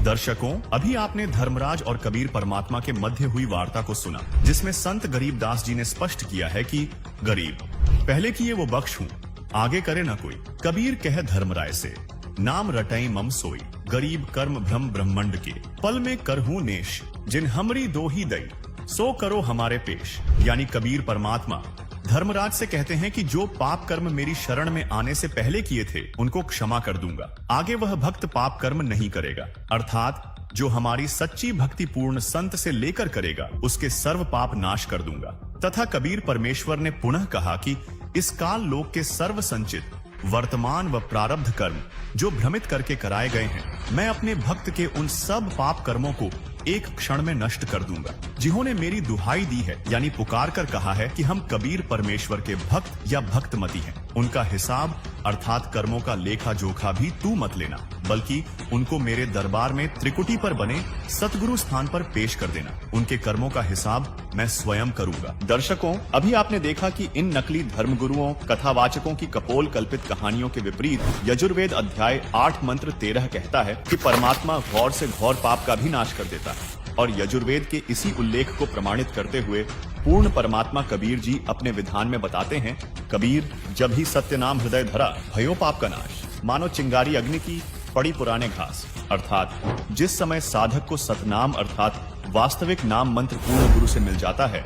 दर्शकों, अभी आपने धर्मराज और कबीर परमात्मा के मध्य हुई वार्ता को सुना, जिसमें संत गरीबदास जी ने स्पष्ट किया है कि गरीब पहले किए वो बख्श हूँ, आगे करे न कोई। कबीर कह धर्मराय से, नाम रटई मम सोई, गरीब कर्म भ्रम ब्रह्मंड के, पल में करहूं नेश, जिन हमरी दो ही दई, सो करो हमारे पेश। यानी कबीर परमात्मा धर्मराज से कहते हैं कि जो पाप कर्म मेरी शरण में आने से पहले किए थे उनको क्षमा कर दूंगा, आगे वह भक्त पाप कर्म नहीं करेगा। अर्थात जो हमारी सच्ची भक्ति पूर्ण संत से लेकर करेगा उसके सर्व पाप नाश कर दूंगा। तथा कबीर परमेश्वर ने पुनः कहा कि इस काल लोक के सर्व संचित वर्तमान व प्रारब्ध कर्म जो भ्रमित करके कराए गए हैं, मैं अपने भक्त के उन सब पाप कर्मों को एक क्षण में नष्ट कर दूंगा। जिन्होंने मेरी दुहाई दी है, यानी पुकार कर कहा है कि हम कबीर परमेश्वर के भक्त या भक्तमती हैं, उनका हिसाब अर्थात कर्मों का लेखा जोखा भी तू मत लेना, बल्कि उनको मेरे दरबार में त्रिकुटी पर बने सतगुरु स्थान पर पेश कर देना। उनके कर्मों का हिसाब मैं स्वयं करूंगा। दर्शकों, अभी आपने देखा कि इन नकली धर्मगुरुओं कथावाचकों की कपोल कल्पित कहानियों के विपरीत यजुर्वेद अध्याय 8 मंत्र 13 कहता है कि परमात्मा घौर से घौर पाप का भी नाश कर देता है। और यजुर्वेद के इसी उल्लेख को प्रमाणित करते हुए पूर्ण परमात्मा कबीर जी अपने विधान में बताते हैं, कबीर जब ही सत्य नाम हृदय धरा, भयो पाप का नाश, मानो चिंगारी अग्नि की पड़ी पुराने घास। अर्थात जिस समय साधक को सतनाम अर्थात वास्तविक नाम मंत्र पूर्ण गुरु से मिल जाता है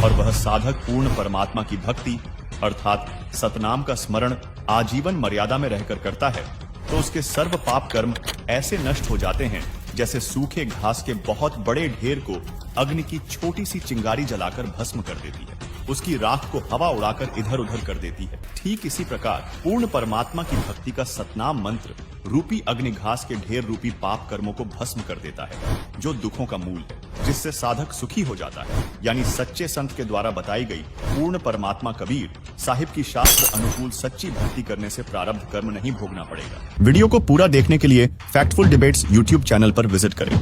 और वह साधक पूर्ण परमात्मा की भक्ति अर्थात सतनाम का स्मरण आजीवन मर्यादा में रहकर करता है, तो उसके सर्व पाप कर्म ऐसे नष्ट हो जाते हैं जैसे सूखे घास के बहुत बड़े ढेर को अग्नि की छोटी सी चिंगारी जलाकर भस्म कर देती है, उसकी राख को हवा उड़ाकर इधर उधर कर देती है। ठीक इसी प्रकार पूर्ण परमात्मा की भक्ति का सतनाम मंत्र रूपी अग्नि घास के ढेर रूपी पाप कर्मों को भस्म कर देता है, जो दुखों का मूल है, जिससे साधक सुखी हो जाता है। यानी सच्चे संत के द्वारा बताई गई पूर्ण परमात्मा कबीर साहिब की शास्त्र अनुकूल सच्ची भक्ति करने से प्रारब्ध कर्म नहीं भोगना पड़ेगा। वीडियो को पूरा देखने के लिए फैक्टफुल डिबेट्स यूट्यूब चैनल पर विजिट करें।